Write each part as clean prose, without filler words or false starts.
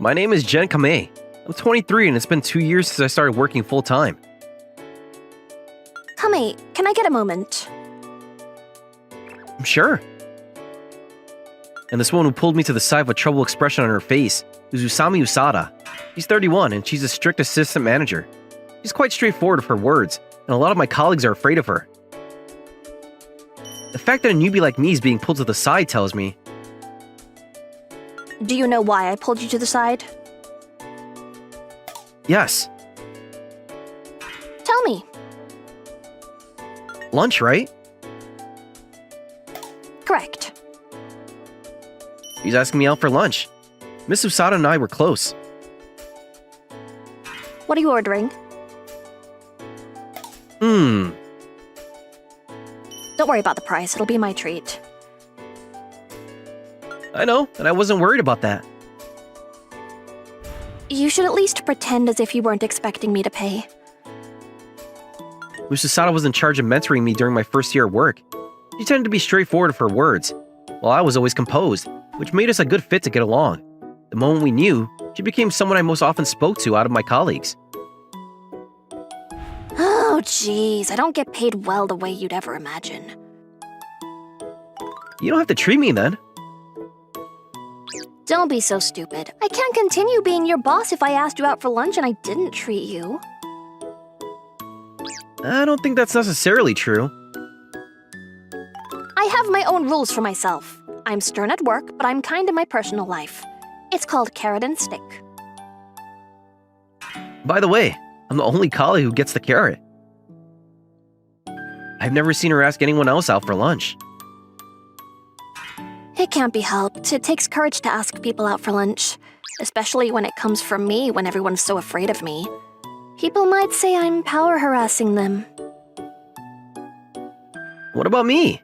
My name is Jen Kamei. I'm 23 and it's been 2 years since I started working full-time. Kame, can I get a moment? Sure. And this woman who pulled me to the side with a troubled expression on her face is Usami Usada. She's 31 and she's a strict assistant manager. She's quite straightforward with her words, and a lot of my colleagues are afraid of her. The fact that a newbie like me is being pulled to the side tells me... Do you know why I pulled you to the side? Yes. Tell me. Lunch, right? Correct. He's asking me out for lunch. Miss Usada and I were close. What are you ordering? Hmm. Don't worry about the price, it'll be my treat. I know, and I wasn't worried about that. You should at least pretend as if you weren't expecting me to pay. Miss Usada was in charge of mentoring me during my first year at work. She tended to be straightforward with her words, while I was always composed, which made us a good fit to get along. The moment we knew, she became someone I most often spoke to out of my colleagues. Oh, jeez, I don't get paid well the way you'd ever imagine. You don't have to treat me then. Don't be so stupid. I can't continue being your boss if I asked you out for lunch and I didn't treat you. I don't think that's necessarily true. I have my own rules for myself. I'm stern at work, but I'm kind in my personal life. It's called carrot and stick. By the way, I'm the only colleague who gets the carrot. I've never seen her ask anyone else out for lunch. It can't be helped. It takes courage to ask people out for lunch, especially when it comes from me when everyone's so afraid of me. People might say I'm power harassing them. What about me?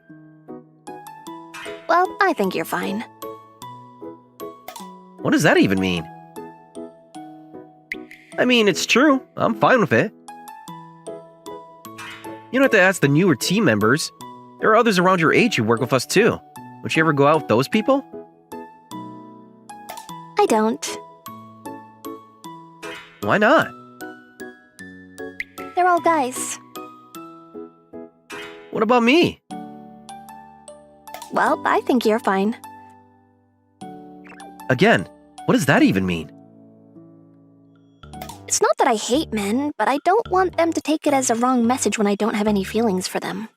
Well, I think you're fine. What does that even mean? I mean, it's true. I'm fine with it. You don't have to ask the newer team members. There are others around your age who work with us too. Would you ever go out with those people? I don't. Why not? They're all guys. What about me? Well, I think you're fine. Again, what does that even mean? It's not that I hate men, but I don't want them to take it as a wrong message when I don't have any feelings for them.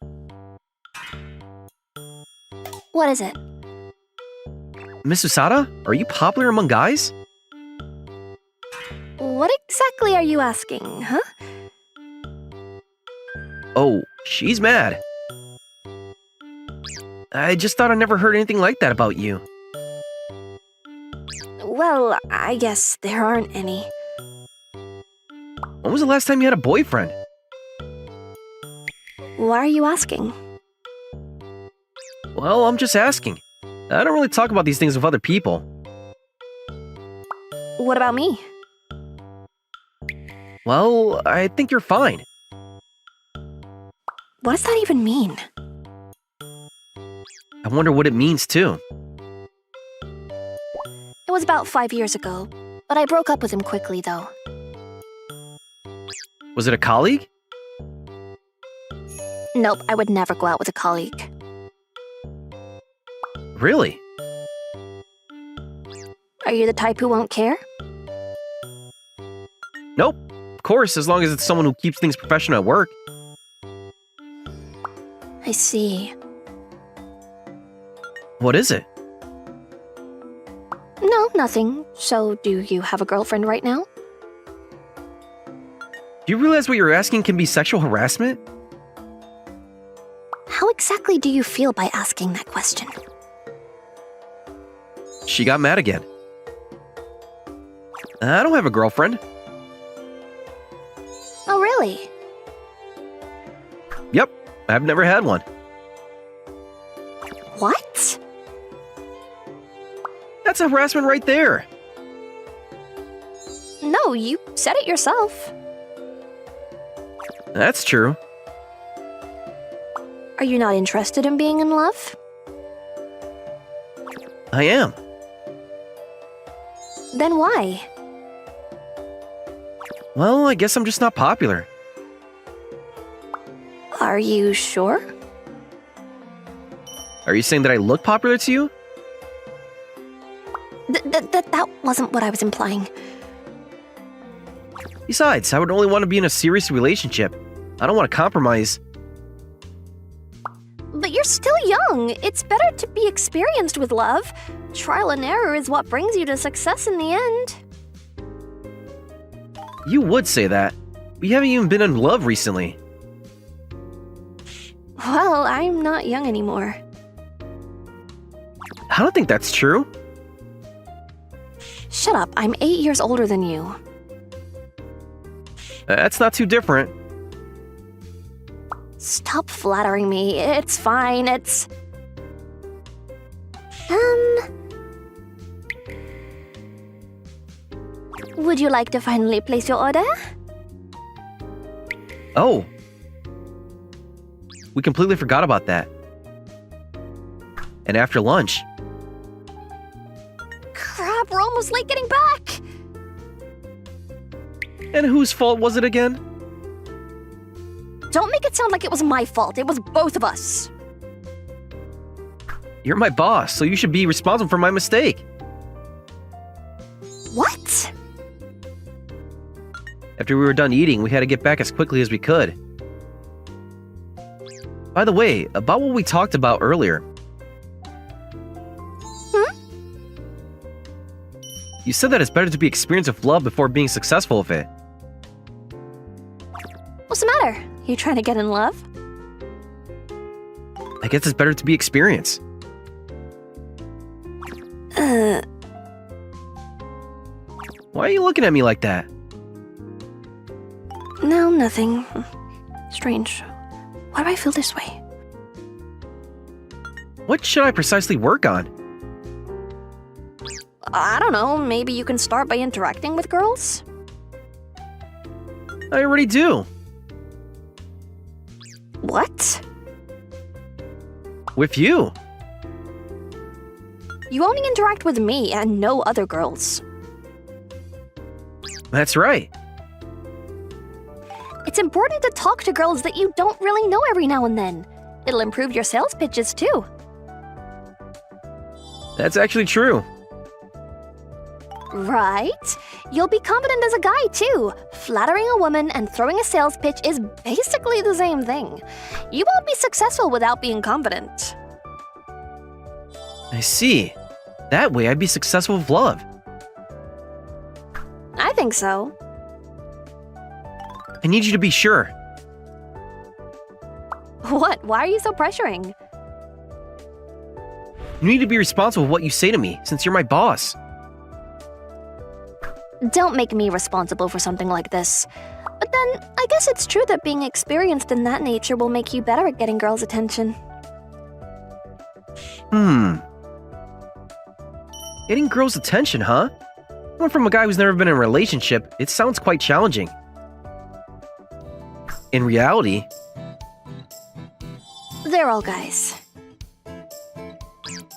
What is it? Miss Usada, are you popular among guys? What exactly are you asking, huh? Oh, she's mad. I just thought I never heard anything like that about you. Well, I guess there aren't any. When was the last time you had a boyfriend? Why are you asking? Well, I'm just asking. I don't really talk about these things with other people. What about me? Well, I think you're fine. What does that even mean? I wonder what it means too. It was about 5 years ago, but I broke up with him quickly, though. Was it a colleague? Nope, I would never go out with a colleague. Really? Are you the type who won't care? Nope. Of course, as long as it's someone who keeps things professional at work. I see. What is it? No, nothing. So, do you have a girlfriend right now? Do you realize what you're asking can be sexual harassment? How exactly do you feel by asking that question? She got mad again. I don't have a girlfriend. Oh, really? Yep, I've never had one. What? That's harassment right there. No, you said it yourself. That's true. Are you not interested in being in love? I am. Then why? Well, I guess I'm just not popular. Are you sure? Are you saying that I look popular to you? That wasn't what I was implying. Besides, I would only want to be in a serious relationship. I don't want to compromise. But you're still young. It's better to be experienced with love. Trial and error is what brings you to success in the end. You would say that. We haven't even been in love recently. Well, I'm not young anymore. I don't think that's true. Shut up, I'm 8 years older than you. That's not too different. Stop flattering me. It's fine, it's... Would you like to finally place your order? Oh. We completely forgot about that. And after lunch. Crap, we're almost late getting back! And whose fault was it again? Don't make it sound like it was my fault. It was both of us. You're my boss, so you should be responsible for my mistake. What? After we were done eating, we had to get back as quickly as we could. By the way, about what we talked about earlier. You said that it's better to be experienced with love before being successful with it. What's the matter? You trying to get in love? I guess it's better to be experienced. Why are you looking at me like that? No, nothing. Strange. Why do I feel this way? What should I precisely work on? I don't know, maybe you can start by interacting with girls? I already do. What? With you. You only interact with me and no other girls. That's right. It's important to talk to girls that you don't really know every now and then. It'll improve your sales pitches too. That's actually true. Right? You'll be confident as a guy too. Flattering a woman and throwing a sales pitch is basically the same thing. You won't be successful without being confident. I see. That way I'd be successful with love. I think so. I need you to be sure. What? Why are you so pressuring? You need to be responsible for what you say to me, since you're my boss. Don't make me responsible for something like this. But then, I guess it's true that being experienced in that nature will make you better at getting girls' attention. Getting girls' attention, huh? Coming from a guy who's never been in a relationship, it sounds quite challenging. In reality, They're all guys.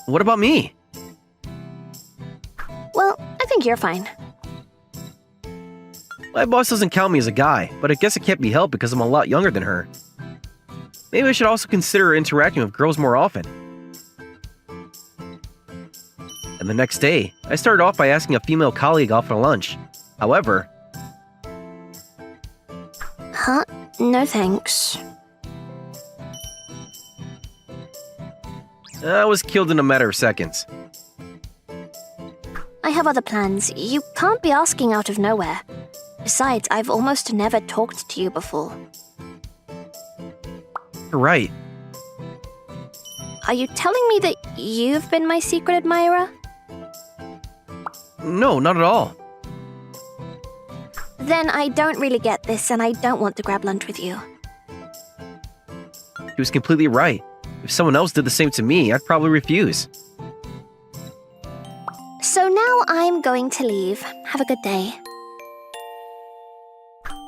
what about me? Well, I think you're fine. My boss doesn't count me as a guy, but I guess it can't be helped because I'm a lot younger than her. Maybe I should also consider interacting with girls more often. And the next day, I started off by asking a female colleague out for lunch. However, Huh? No thanks. I was killed in a matter of seconds. I have other plans. You can't be asking out of nowhere. Besides, I've almost never talked to you before. You're right. Are you telling me that you've been my secret admirer? No, not at all. Then I don't really get this, and I don't want to grab lunch with you. He was completely right. If someone else did the same to me, I'd probably refuse. So now I'm going to leave. Have a good day.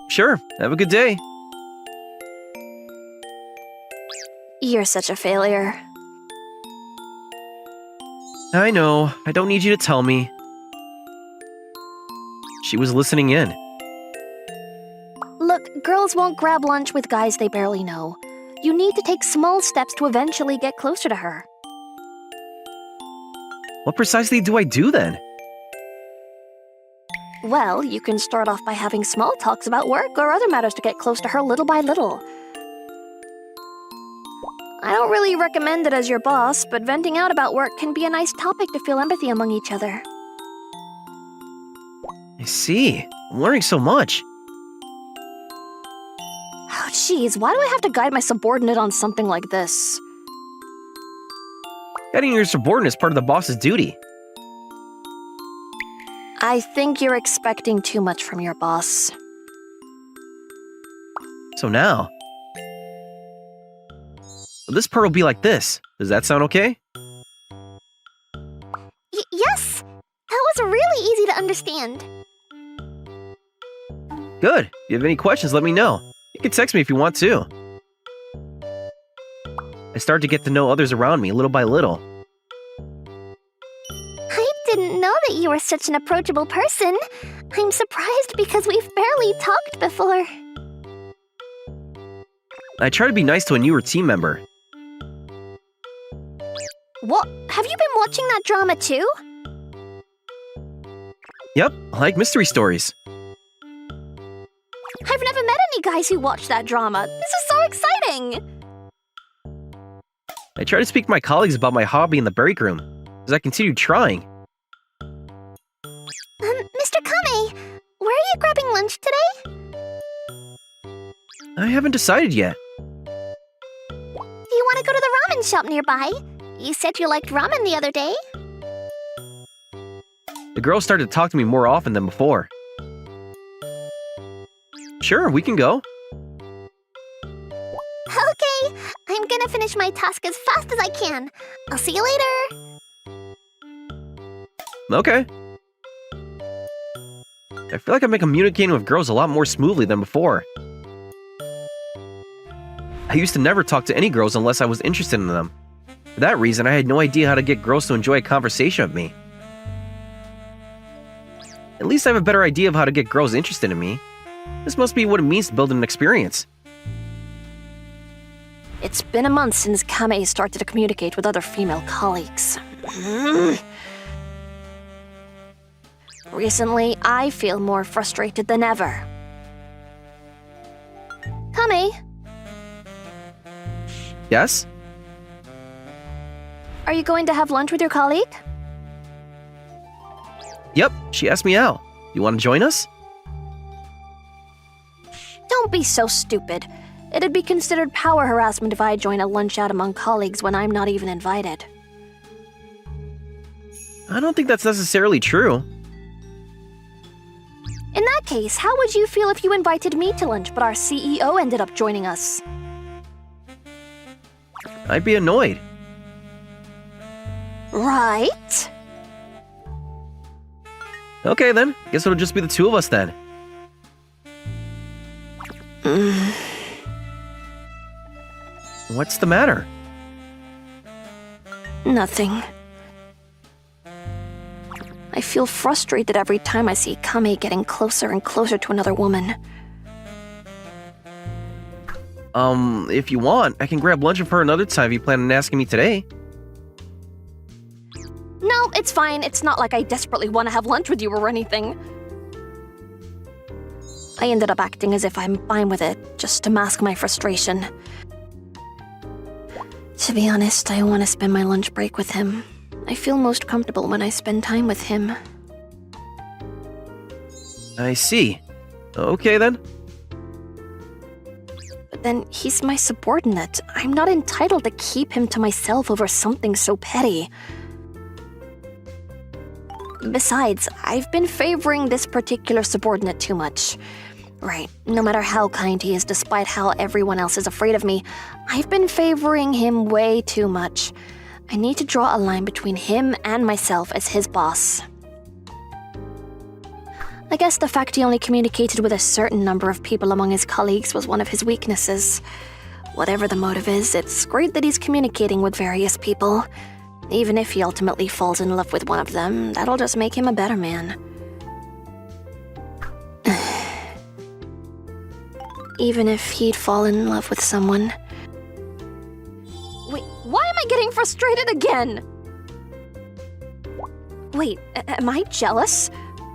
Sure, have a good day. You're such a failure. I know, I don't need you to tell me. she was listening in. Look, girls won't grab lunch with guys they barely know. You need to take small steps to eventually get closer to her. What precisely do I do then? Well, you can start off by having small talks about work or other matters to get close to her little by little. I don't really recommend it as your boss, but venting out about work can be a nice topic to feel empathy among each other. I see. I'm learning so much. Oh, jeez, why do I have to guide my subordinate on something like this? Guiding your subordinate is part of the boss's duty. I think you're expecting too much from your boss. So now... this part will be like this. Does that sound okay? Yes! That was really easy to understand. Good. If you have any questions, let me know. You can text me if you want to. I started to get to know others around me little by little. I didn't know that you were such an approachable person. I'm surprised because we've barely talked before. I try to be nice to a newer team member. What? Have you been watching that drama too? Yep, I like mystery stories. I've never met any guys who watch that drama. This is so exciting! I try to speak to my colleagues about my hobby in the break room, as I continue trying. Mr. Kame, where are you grabbing lunch today? I haven't decided yet. Do you want to go to the ramen shop nearby? You said you liked ramen the other day. The girls started to talk to me more often than before. Sure, we can go. Okay, I'm gonna finish my task as fast as I can. I'll see you later. Okay. I feel like I've been communicating with girls a lot more smoothly than before. I used to never talk to any girls unless I was interested in them. For that reason, I had no idea how to get girls to enjoy a conversation with me. At least I have a better idea of how to get girls interested in me. This must be what it means to build an experience. It's been a month since Kame started to communicate with other female colleagues. Recently, I feel more frustrated than ever. Kame, Yes? are you going to have lunch with your colleague? Yep, she asked me out. You want to join us? Don't be so stupid. It'd be considered power harassment if I join a lunch out among colleagues when I'm not even invited. I don't think that's necessarily true. In that case, how would you feel if you invited me to lunch but our CEO ended up joining us? I'd be annoyed. Right? Okay then, guess it'll just be the two of us then. What's the matter? Nothing. I feel frustrated every time I see Kame getting closer and closer to another woman. If you want, I can grab lunch with her another time if you plan on asking me today. No, it's fine. It's not like I desperately want to have lunch with you or anything. I ended up acting as if I'm fine with it, just to mask my frustration. To be honest, I want to spend my lunch break with him. I feel most comfortable when I spend time with him. I see. Okay then. But then he's my subordinate. I'm not entitled to keep him to myself over something so petty. Besides, I've been favoring this particular subordinate too much. Right, no matter how kind he is, despite how everyone else is afraid of me, I've been favoring him way too much. I need to draw a line between him and myself as his boss. I guess the fact he only communicated with a certain number of people among his colleagues was one of his weaknesses. Whatever the motive is, it's great that he's communicating with various people. Even if he ultimately falls in love with one of them, that'll just make him a better man. even if he'd fall in love with someone. Wait, why am I getting frustrated again? Wait, am I jealous?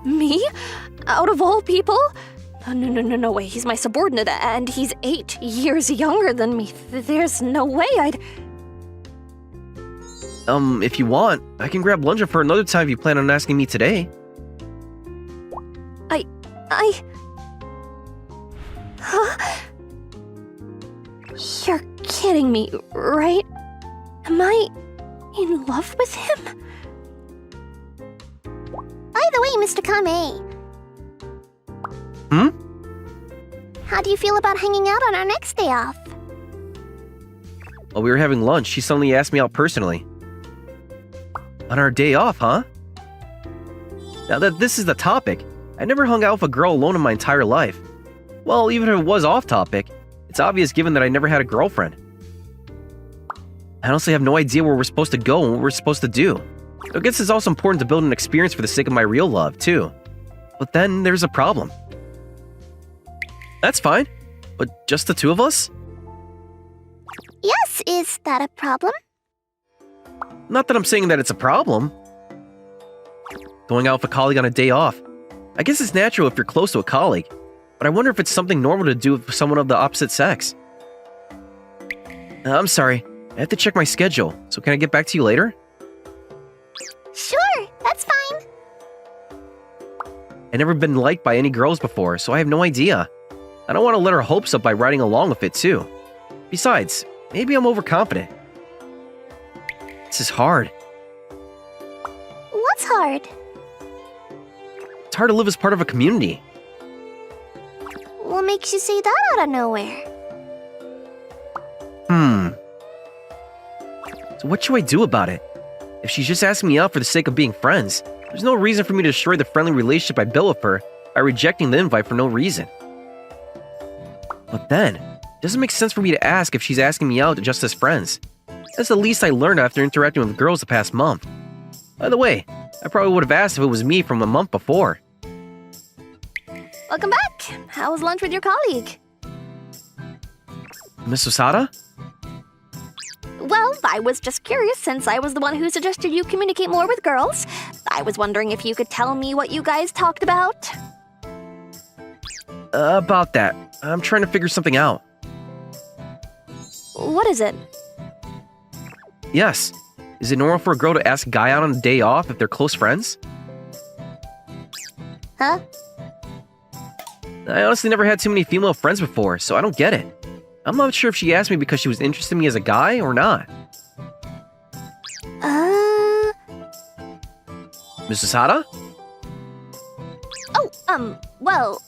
Me? Out of all people? No way, he's my subordinate, and he's 8 years younger than me. There's no way I'd... If you want, I can grab lunch for another time if you plan on asking me today. Huh? You're kidding me, right? Am I in love with him? By the way, Mr. Kame. How do you feel about hanging out on our next day off? While we were having lunch, she suddenly asked me out personally. On our day off, huh? Now that this is the topic, I never hung out with a girl alone in my entire life. Well, even if it was off topic, it's obvious given that I never had a girlfriend. I honestly have no idea where we're supposed to go and what we're supposed to do. I guess it's also important to build an experience for the sake of my real love, too. But then there's a problem. That's fine, but just the two of us? Yes, is that a problem? Not that I'm saying that it's a problem. Going out with a colleague on a day off. I guess it's natural if you're close to a colleague, but I wonder if it's something normal to do with someone of the opposite sex. I'm sorry, I have to check my schedule, so can I get back to you later? Sure, that's fine. I've never been liked by any girls before, so I have no idea. I don't want to let her hopes up by riding along with it, too. Besides, maybe I'm overconfident. This is hard. What's hard? It's hard to live as part of a community. What makes you say that out of nowhere? So what should I do about it? If she's just asking me out for the sake of being friends, there's no reason for me to destroy the friendly relationship I built with her by rejecting the invite for no reason. But then, it doesn't make sense for me to ask if she's asking me out just as friends. That's the least I learned after interacting with girls the past month. By the way, I probably would have asked if it was me from a month before. Welcome back. How was lunch with your colleague? Miss Osada? Well, I was just curious since I was the one who suggested you communicate more with girls. I was wondering if you could tell me what you guys talked about. About that. I'm trying to figure something out. What is it? Yes. Is it normal for a girl to ask a guy out on a day off if they're close friends? Huh? I honestly never had too many female friends before, so I don't get it. I'm not sure if she asked me because she was interested in me as a guy or not. Miss Osada? Oh, well...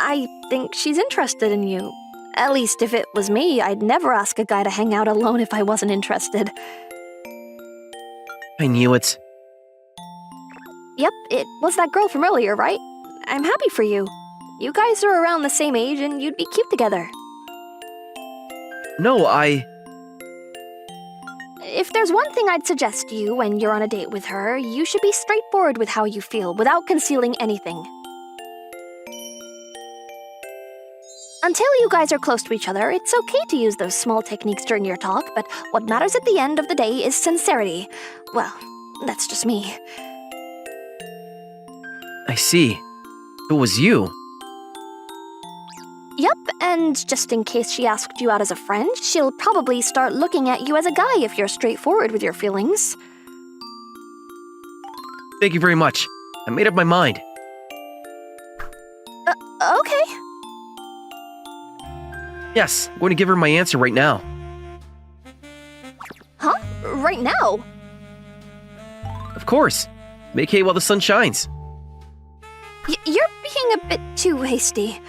I think she's interested in you. At least if it was me, I'd never ask a guy to hang out alone if I wasn't interested. I knew it. Yep, it was that girl from earlier, right? I'm happy for you. You guys are around the same age and you'd be cute together. No, If there's one thing I'd suggest to you when you're on a date with her, you should be straightforward with how you feel without concealing anything. Until you guys are close to each other, it's okay to use those small techniques during your talk, but what matters at the end of the day is sincerity. Well, that's just me. I see. It was you. Yep, and just in case she asked you out as a friend, she'll probably start looking at you as a guy if you're straightforward with your feelings. Thank you very much. I made up my mind. Okay. Yes, I'm going to give her my answer right now. Huh? Right now? Of course. Make hay while the sun shines. You're being a bit too hasty.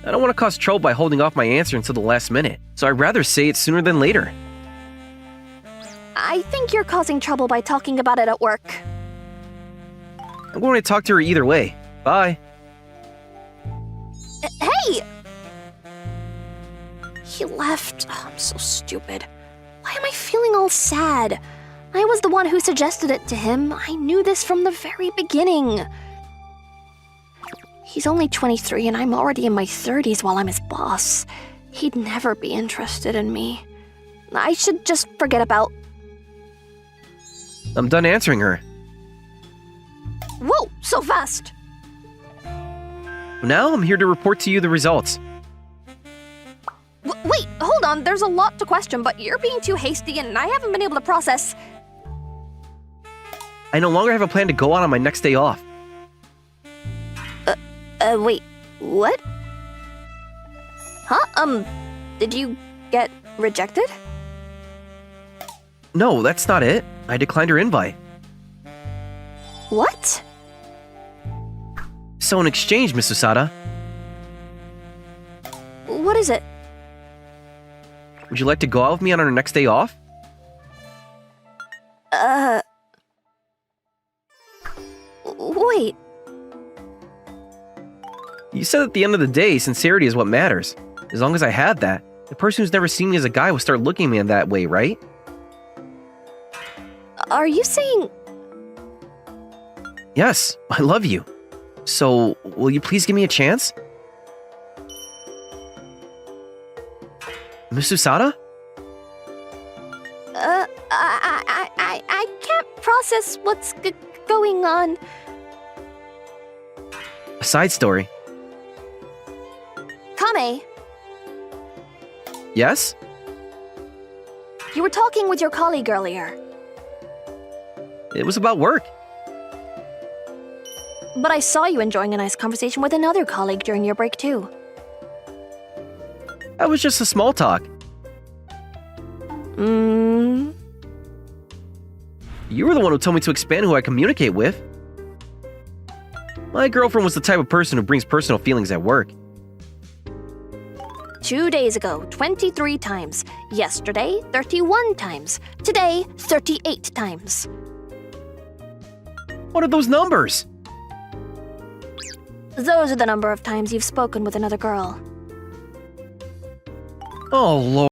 I don't want to cause trouble by holding off my answer until the last minute, so I'd rather say it sooner than later. I think you're causing trouble by talking about it at work. I'm going to talk to her either way. Bye. Hey! He left. Oh, I'm so stupid. Why am I feeling all sad? I was the one who suggested it to him. I knew this from the very beginning. He's only 23 and I'm already in my 30s while I'm his boss. He'd never be interested in me. I should just forget about... I'm done answering her. Whoa, so fast! Now I'm here to report to you the results. Wait, hold on, there's a lot to question, but you're being too hasty and I haven't been able to process... I no longer have a plan to go out on my next day off. Wait, what? Huh? Did you get rejected? No, that's not it. I declined her invite. What? So in exchange, Miss Usada, What is it? would you like to go out with me on our next day off? Wait. You said at the end of the day, sincerity is what matters. As long as I have that, the person who's never seen me as a guy will start looking at me in that way, right? Are you saying... Yes, I love you. So, will you please give me a chance? Miss Usada? I can't process what's going on. A side story. Kame, Yes? you were talking with your colleague earlier, It was about work. but I saw you enjoying a nice conversation with another colleague during your break too. That was just a small talk. You were the one who told me to expand who I communicate with. My girlfriend was the type of person who brings personal feelings at work. 2 days ago, 23 times. Yesterday, 31 times. Today, 38 times. What are those numbers? Those are the number of times you've spoken with another girl. Oh, Lord.